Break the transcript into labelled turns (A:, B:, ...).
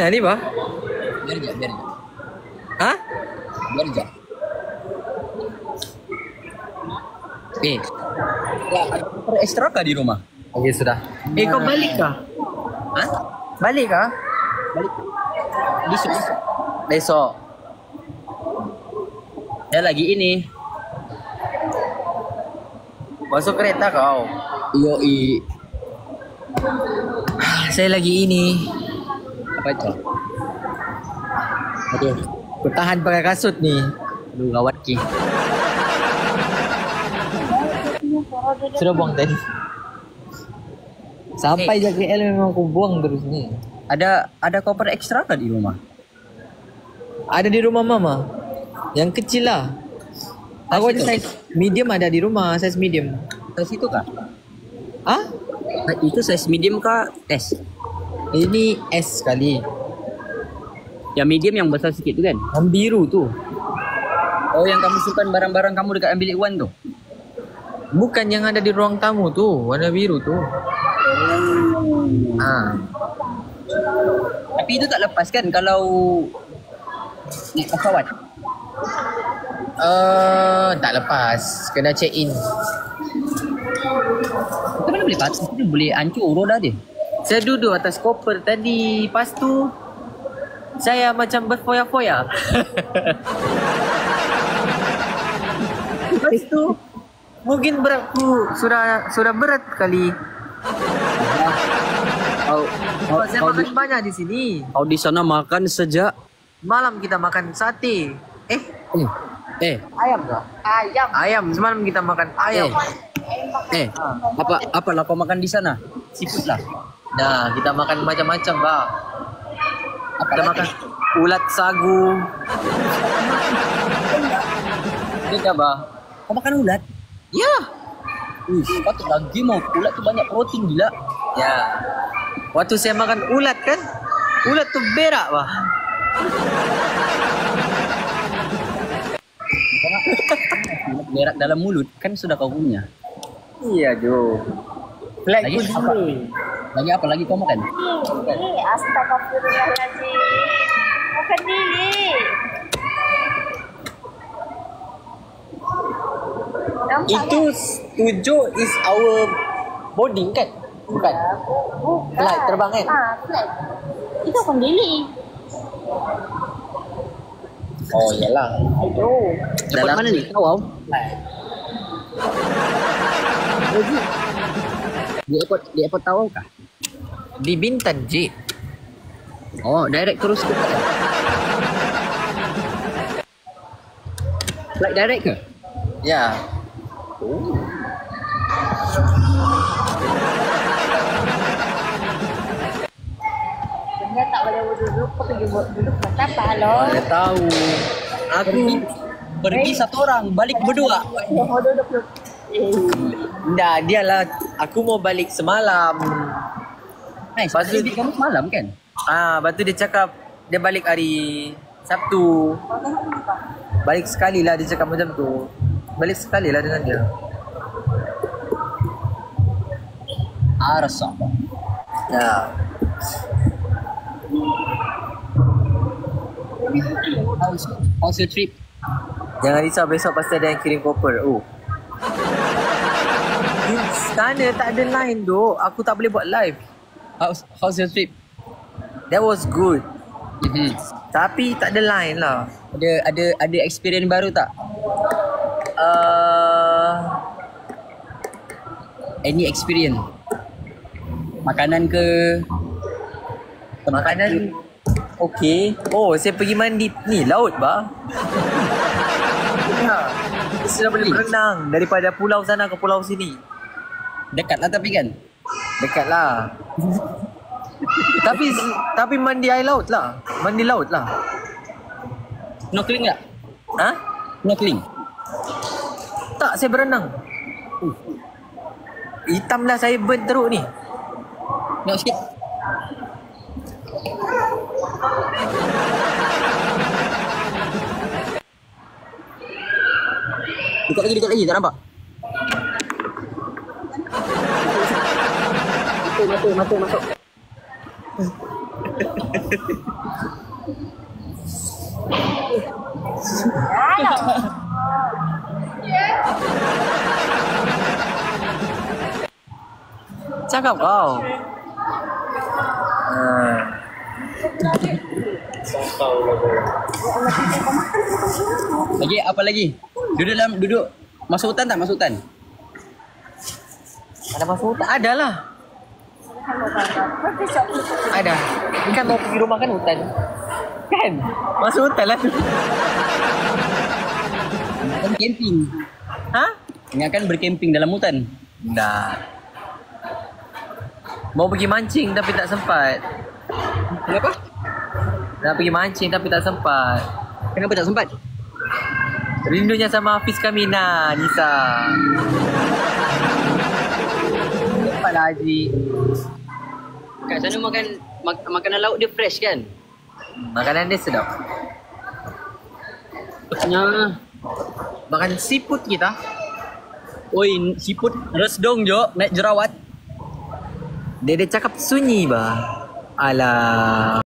A: Nah ni bah?
B: Biar je, biar je.
A: Hah?
B: Biar je. Ya, ada koper ekstra kah di rumah?
A: Okey sudah. Kau balik kah?
B: Hah?
A: Balik kah?
B: Balik. Besok, besok.
A: Besok.
B: Saya lagi ini.
A: Masuk kereta kau.
B: Yoi.
A: Saya lagi ini.
B: Apa itu? Aduh,
A: Bertahan pakai kasut ni.
B: aduh gawat ki.
A: Sudah buang tadi. Sampai je KL memang aku buang terus ni.
B: Ada koper ekstra kah di rumah?
A: Ada di rumah mama. Yang kecil lah. Aku ada size medium ada di rumah, size medium.
B: Size itu kah?
A: Ah?
B: Itu size medium kah S?
A: Ini S kali.
B: Yang medium yang besar sikit tu kan?
A: Yang biru tu.
B: Oh, yang kamu simpan barang-barang kamu dekat bilik Wan tu?
A: Bukan yang ada di ruang tamu tu, warna biru tu. Ah.
B: Tapi itu tak lepas kan kalau naik pesawat?
A: Tak lepas. Kena check in.
B: Itu mana boleh patah? Itu boleh hancur roda dia.
A: Saya duduk atas koper tadi. Lepas tu saya macam berfoya-foya. Lepas tu mungkin beratku sudah berat kali.
B: Kau
A: Saya makan banyak di sini.
B: di sana makan sejak
A: Malam kita makan sate.
B: ayam kah?
A: Ayam. Semalam kita makan ayam.
B: Apa lah kau makan di sana? Seafood lah.
A: Nah, kita makan macam-macam, bah.
B: Apa
A: Kita
B: lagi?
A: makan ulat sagu. Kita, bah.
B: Kau makan ulat?
A: Ya.
B: Patut lagi mau ulat tu banyak protein gila.
A: Ya. Waktu saya makan ulat kan, ulat tu berak, bah.
B: Berak dalam mulut kan sudah kau punya.
A: Iya, Jo. Flag
B: Lagi
A: ku
B: apa?
A: dulu.
B: Lagi apa lagi kau makan?
C: Astagfirullahaladzim. Makan dili. Nampak
A: Itu 7 is our boarding kan? Bukan.
C: bukan.
A: Flight terbang kan?
C: Flight. Itu makan dili.
A: Oh, iyalah.
C: Aduh.
B: Airport mana ni? Tahu? Di airport tahu kah?
A: Di Bintan, Ji.
B: Oh, direct terus ke? Flight direct ke?
A: Ya.
C: Benda tak boleh duduk. Kau pergi duduk kat apa lo?
A: Saya tahu. Aku
B: Pergi satu orang, balik berdua.
C: Mau duduk.
A: Nggak, dia lah. Aku mau balik semalam.
B: Nice,
A: Lepas tu-
B: pasal kamu semalam kan?
A: Lepas tu dia cakap dia balik hari Sabtu. Balik sekali lah dia cakap macam tu. Balik sekali lah dengan dia.
B: Arsa.
A: Ya.
B: How's your trip?
A: Jangan risau, besok pasti ada yang kirim koper. Oh. Di sana tak ada line doh. Aku tak boleh buat live.
B: How's your trip?
A: That was good.
B: Mm-hmm.
A: Tapi tak ada line lah.
B: Ada experience baru tak? Any experience? Makanan ke?
A: Makanan okey. Oh, saya pergi mandi ni laut bah. Ya. Sudah boleh berenang daripada pulau sana ke pulau sini.
B: Dekat lah tapi kan?
A: Dekat lah. tapi mandi air laut lah. Mandi laut lah.
B: Snorkeling tak?
A: Ha?
B: Snorkeling?
A: Tak, saya berenang. Hitam lah saya burn teruk ni.
B: Tengok sikit. Dekat lagi, tak nampak? Mata masuk.
A: Cakap kau.
B: Lagi apa lagi? Duduk masuk hutan tak? Masuk hutan.
A: Ada masuk hutan? Ada lah. Ada. Ini kan mau pergi rumah kan hutan. Kan? Masuk hutan lah tu.
B: Kan camping.
A: Hah?
B: Ingatkan bercamping dalam hutan.
A: Nah. Mau pergi mancing tapi tak sempat.
B: Kenapa?
A: Nak pergi mancing tapi tak sempat.
B: Kenapa tak sempat?
A: Rindunya sama Hafiz Kamina, Nisa. Cepatlah Haji.
B: Kat sana makan makanan laut dia fresh kan?
A: Makanan dia sedap.
B: Ya.
A: Makan seafood kita.
B: Oi, siput resdong jo, naik jerawat.
A: Dia cakap sunyi bah. Alah.